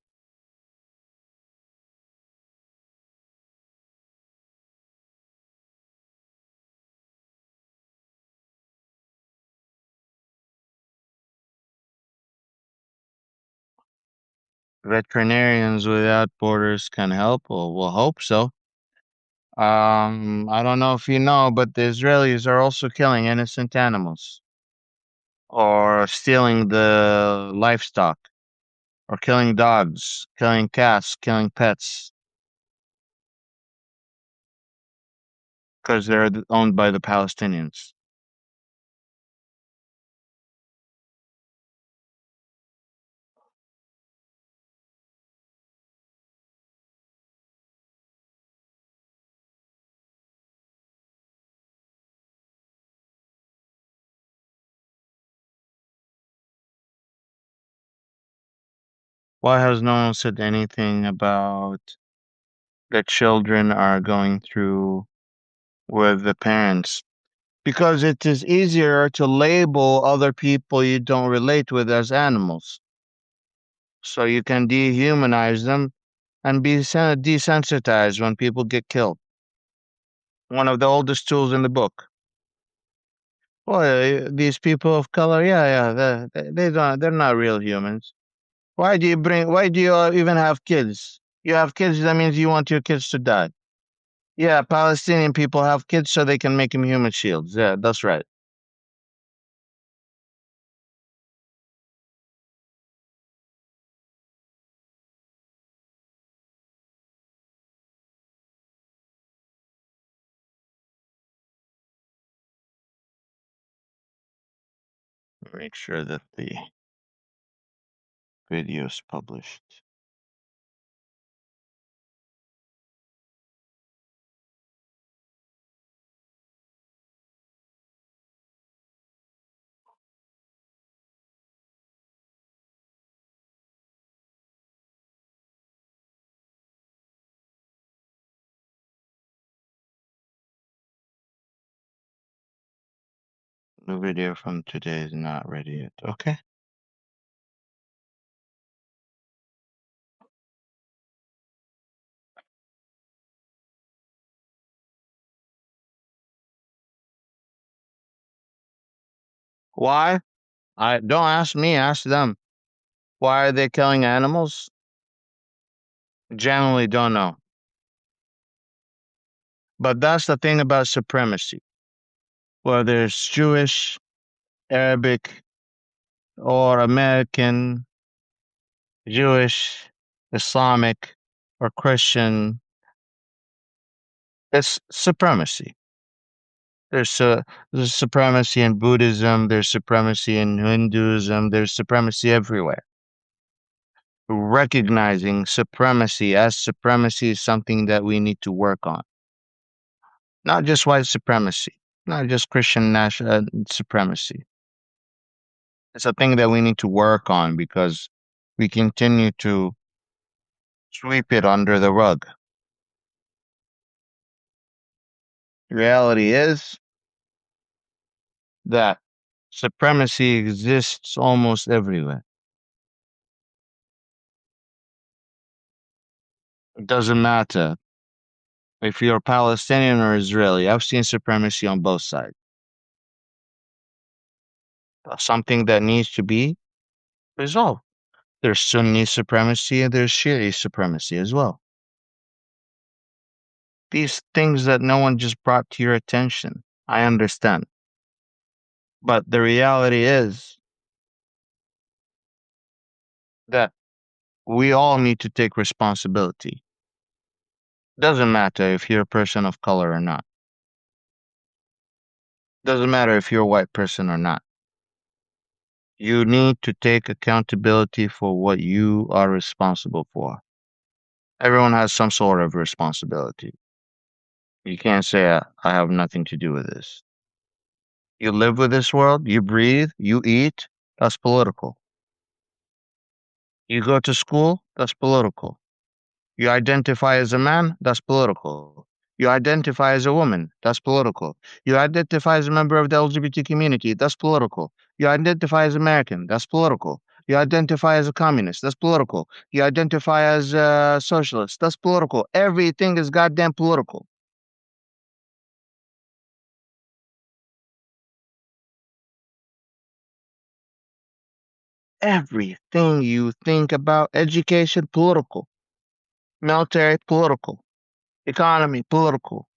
Veterinarians Without Borders can help, or we'll hope so. I don't know if you know, but the Israelis are also killing innocent animals or stealing the livestock or killing dogs, killing cats, killing pets because they're owned by the Palestinians. Why has no one said anything about the children are going through with the parents? Because it is easier to label other people you don't relate with as animals. So you can dehumanize them and be desensitized when people get killed. One of the oldest tools in the book. Well, these people of color, yeah, they don't, they're not real humans. Why do you even have kids? You have kids, that means you want your kids to die. Yeah, Palestinian people have kids so they can make them human shields. Yeah, that's right. Make sure that the video is published. The video from today is not ready yet. Okay. Why? I don't ask me, ask them. Why are they killing animals? Generally don't know. But that's the thing about supremacy. Whether it's Jewish, Arabic, or American, Jewish, Islamic, or Christian, it's supremacy. There's supremacy in Buddhism, there's supremacy in Hinduism, there's supremacy everywhere. Recognizing supremacy as supremacy is something that we need to work on. Not just white supremacy, not just Christian national supremacy. It's a thing that we need to work on because we continue to sweep it under the rug. Reality is that supremacy exists almost everywhere. It doesn't matter if you're Palestinian or Israeli. I've seen supremacy on both sides. Something that needs to be resolved. There's Sunni supremacy and there's Shia supremacy as well. These things that no one just brought to your attention. I understand. But the reality is that we all need to take responsibility. Doesn't matter if you're a person of color or not. Doesn't matter if you're a white person or not. You need to take accountability for what you are responsible for. Everyone has some sort of responsibility. You can't say, I have nothing to do with this. You live with this world, you breathe, you eat, that's political. You go to school, that's political. You identify as a man, that's political. You identify as a woman, that's political. You identify as a member of the LGBT community, that's political. You identify as American, that's political. You identify as a communist, that's political. You identify as a socialist, that's political. Everything is goddamn political. Everything you think about, education, political. Military, political. Economy, political.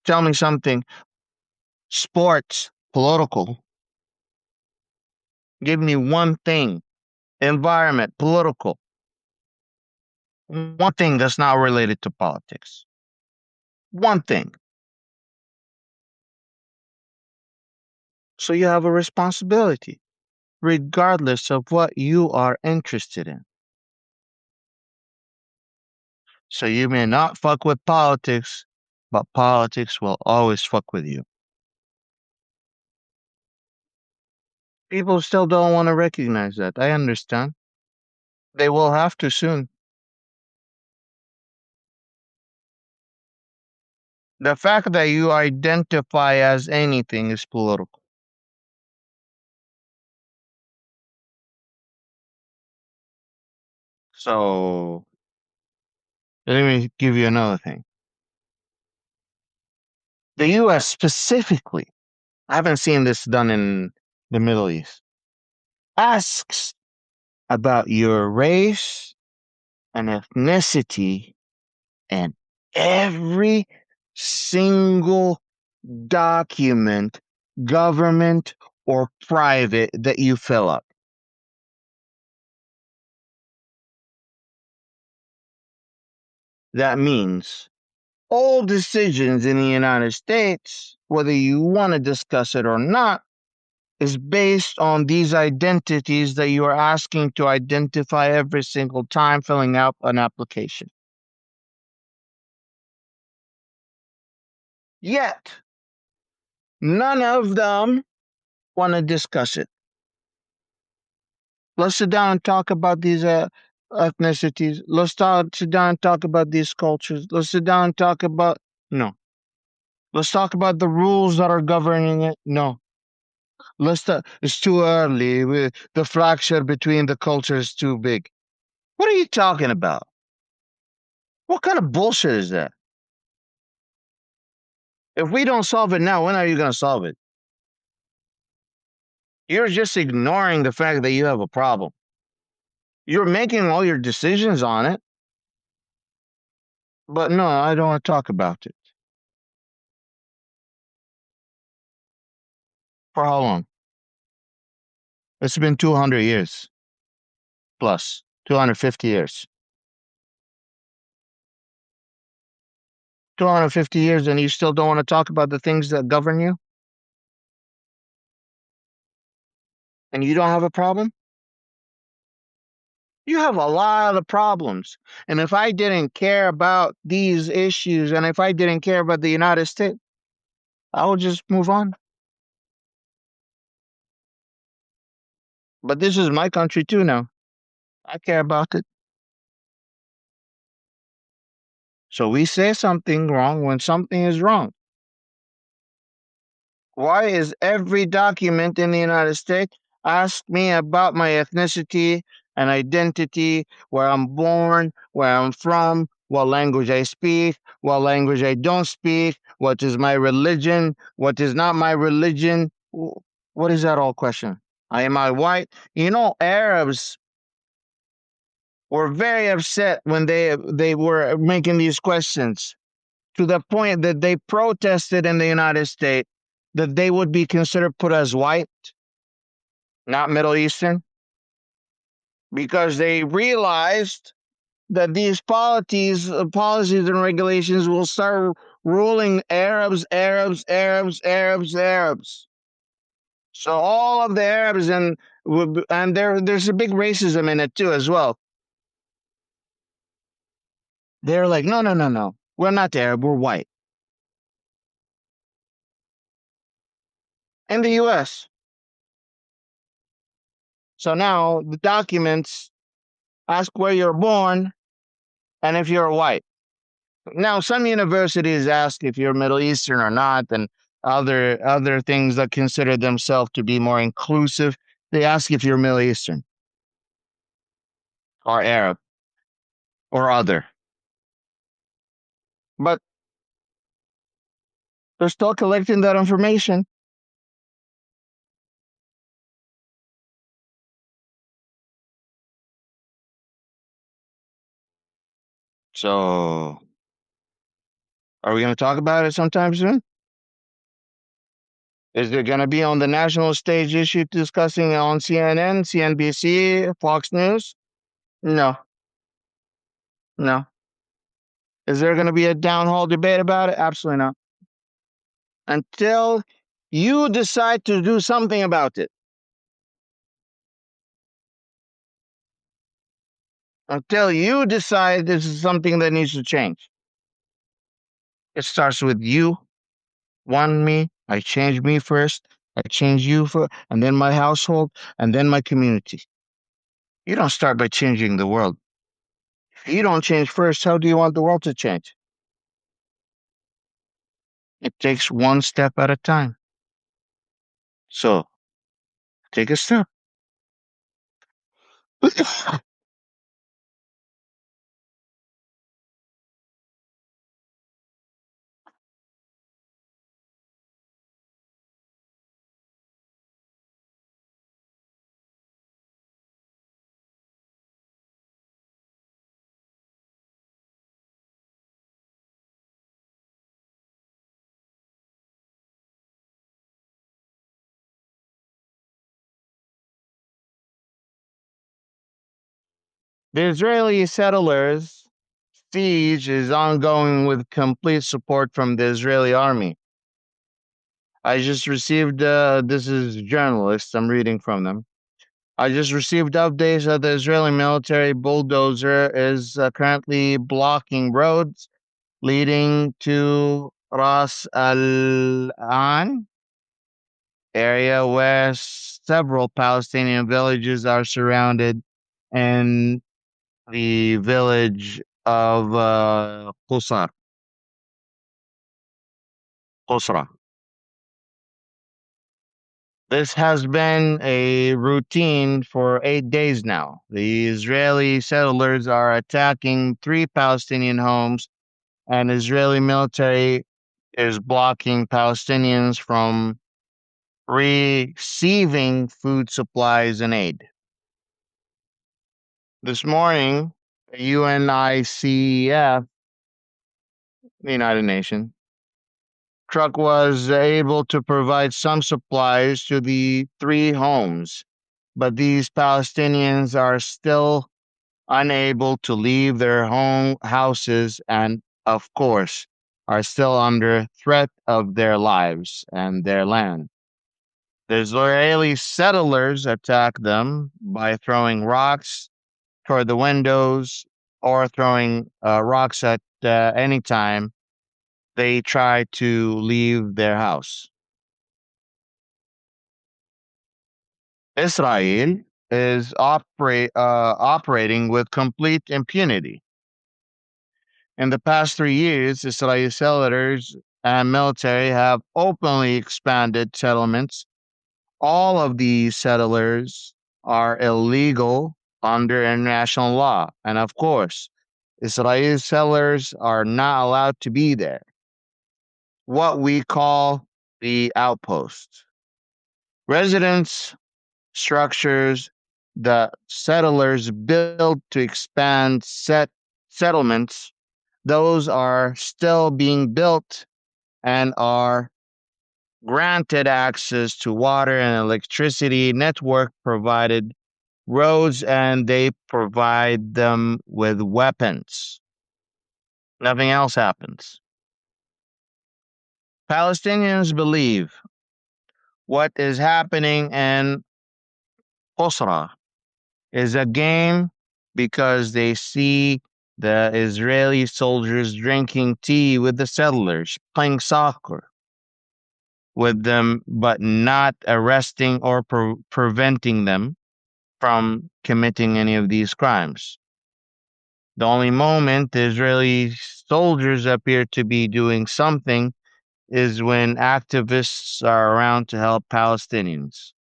Tell me something. Sports, political. Give me one thing. Environment, political. One thing that's not related to politics. One thing. So you have a responsibility, regardless of what you are interested in. So you may not fuck with politics, but politics will always fuck with you. People still don't want to recognize that. I understand. They will have to soon. The fact that you identify as anything is political. So let me give you another thing. The US specifically, I haven't seen this done in the Middle East, asks about your race and ethnicity and every single document, government or private, that you fill up. That means all decisions in the United States, whether you want to discuss it or not, is based on these identities that you are asking to identify every single time filling out an application. Yet, none of them want to discuss it. Let's sit down and talk about these ethnicities. Sit down and talk about these cultures. Let's sit down and talk about. No. Let's talk about the rules that are governing it. No. It's too early. The fracture between the cultures is too big. What are you talking about? What kind of bullshit is that? If we don't solve it now, when are you going to solve it? You're just ignoring the fact that you have a problem. You're making all your decisions on it, but no, I don't want to talk about it. For how long? It's been 200 years plus, 250 years. 250 years, and you still don't want to talk about the things that govern you? And you don't have a problem? You have a lot of problems. And if I didn't care about these issues and if I didn't care about the United States, I would just move on. But this is my country too now. I care about it. So we say something wrong when something is wrong. Why is every document in the United States ask me about my ethnicity and identity, where I'm born, where I'm from, what language I speak, what language I don't speak, what is my religion, what is not my religion? What is that all question? Am I white? You know, Arabs were very upset when they were making these questions, to the point that they protested in the United States that they would be considered put as white, not Middle Eastern, because they realized that these policies and regulations will start ruling Arabs, Arabs, Arabs, Arabs, Arabs. So all of the Arabs and there's a big racism in it too as well. They're like, no, no, no, no, we're not Arab, we're white. In the U.S. So now the documents ask where you're born and if you're white. Now, some universities ask if you're Middle Eastern or not, and other things that consider themselves to be more inclusive, they ask if you're Middle Eastern or Arab or other. But they're still collecting that information. So, are we going to talk about it sometime soon? Is it going to be on the national stage issue discussing on CNN, CNBC, Fox News? No, no. Is there going to be a down hall debate about it? Absolutely not. Until you decide to do something about it. Until you decide this is something that needs to change. It starts with you, one me. I change me first. I change you first, and then my household, and then my community. You don't start by changing the world. If you don't change first, how do you want the world to change? It takes one step at a time. So take a step. The Israeli settlers' siege is ongoing with complete support from the Israeli army. I just received, this is journalists, I'm reading from them. I just received updates that the Israeli military bulldozer is currently blocking roads leading to Ras Al An area where several Palestinian villages are surrounded, and the village of Qusra. This has been a routine for 8 days now. The Israeli settlers are attacking three Palestinian homes, and Israeli military is blocking Palestinians from receiving food supplies and aid. This morning, UNICEF, the United Nations, truck was able to provide some supplies to the three homes, but these Palestinians are still unable to leave their home houses and, of course, are still under threat of their lives and their land. The Israeli settlers attack them by throwing rocks toward the windows or throwing rocks at any time they try to leave their house. Israel is operating with complete impunity. In the past 3 years, Israeli settlers and military have openly expanded settlements. All of these settlers are illegal under international law. And of course, Israeli settlers are not allowed to be there. What we call the outpost. Residence structures the settlers built to expand settlements, those are still being built and are granted access to water and electricity network provided roads, and they provide them with weapons. Nothing else happens. Palestinians believe what is happening in Qusra is a game because they see the Israeli soldiers drinking tea with the settlers, playing soccer with them, but not arresting or preventing them from committing any of these crimes. The only moment the Israeli soldiers appear to be doing something is when activists are around to help Palestinians.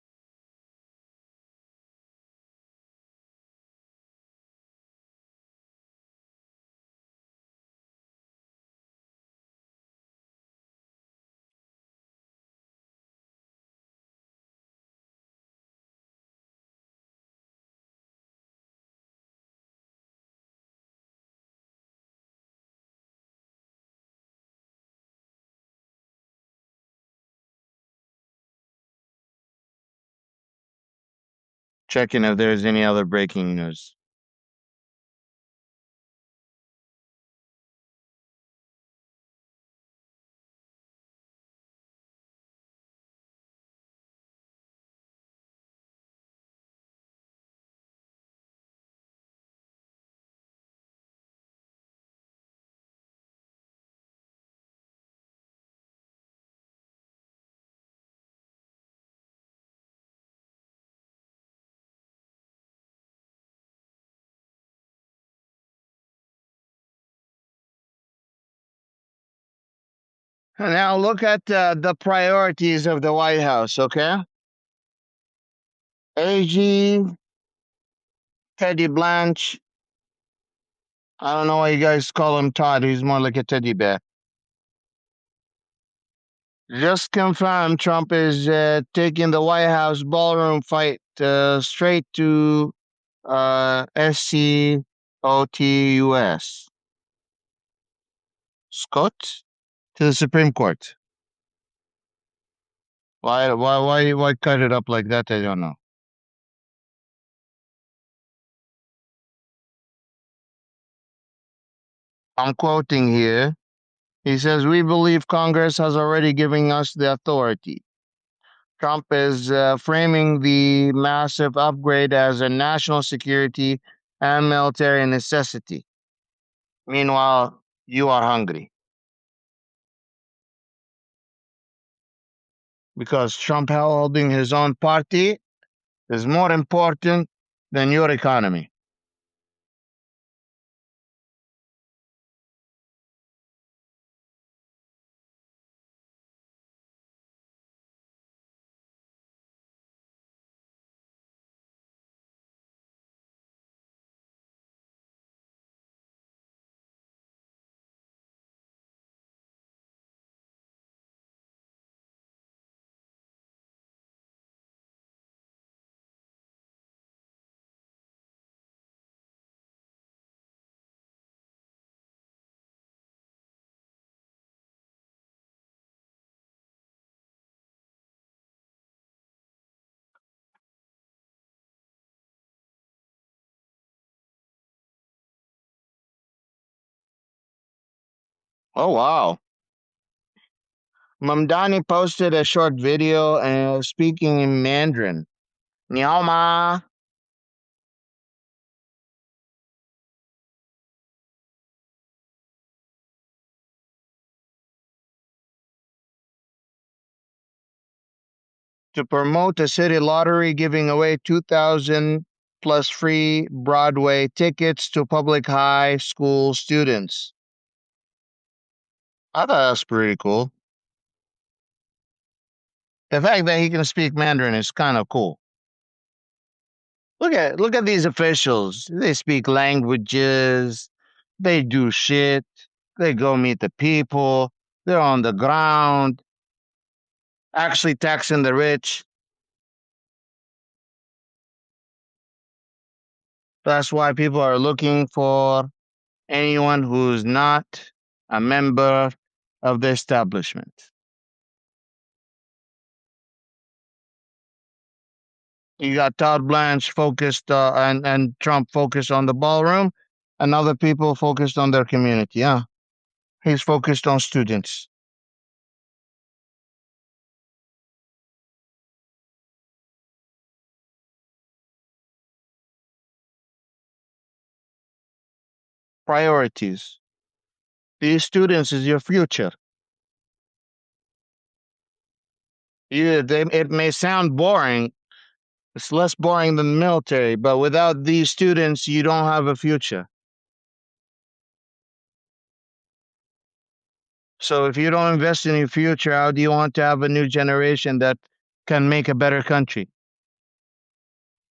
Checking if there's any other breaking news. Now look at the priorities of the White House, okay? AG, Teddy Blanche. I don't know why you guys call him Todd. He's more like a teddy bear. Just confirmed Trump is taking the White House ballroom fight straight to SCOTUS. Scott? To the Supreme Court. Why cut it up like that? I don't know. I'm quoting here. He says, "We believe Congress has already given us the authority." Trump is framing the massive upgrade as a national security and military necessity. Meanwhile, you are hungry because Trump holding his own party is more important than your economy. Oh, wow. Mamdani posted a short video speaking in Mandarin. Niao ma. To promote a city lottery giving away 2,000 plus free Broadway tickets to public high school students. I thought that was pretty cool. The fact that he can speak Mandarin is kind of cool. Look at these officials. They speak languages. They do shit. They go meet the people. They're on the ground, actually taxing the rich. That's why people are looking for anyone who's not a member of the establishment. You got Todd Blanche focused and Trump focused on the ballroom, and other people focused on their community. Yeah, he's focused on students. Priorities. These students is your future. It may sound boring. It's less boring than the military, but without these students, you don't have a future. So if you don't invest in your future, how do you want to have a new generation that can make a better country?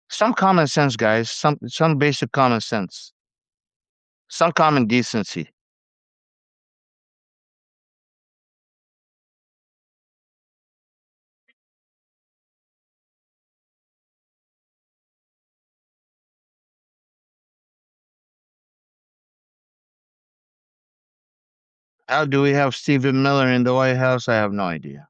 Some common sense, guys. Some basic common sense. Some common decency. How do we have Stephen Miller in the White House? I have no idea.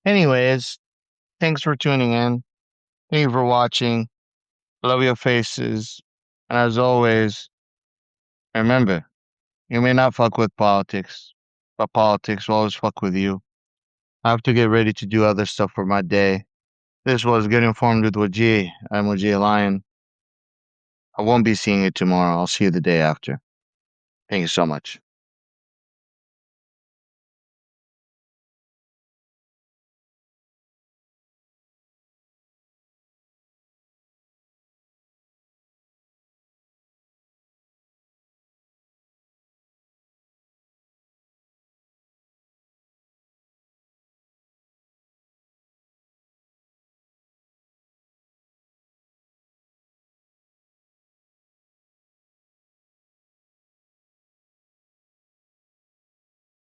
Anyways, thanks for tuning in. Thank you for watching. Love your faces. And as always, remember, you may not fuck with politics, but politics will always fuck with you. I have to get ready to do other stuff for my day. This was Get Informed with Wajih. I'm Wajih Lion. I won't be seeing you tomorrow. I'll see you the day after. Thank you so much.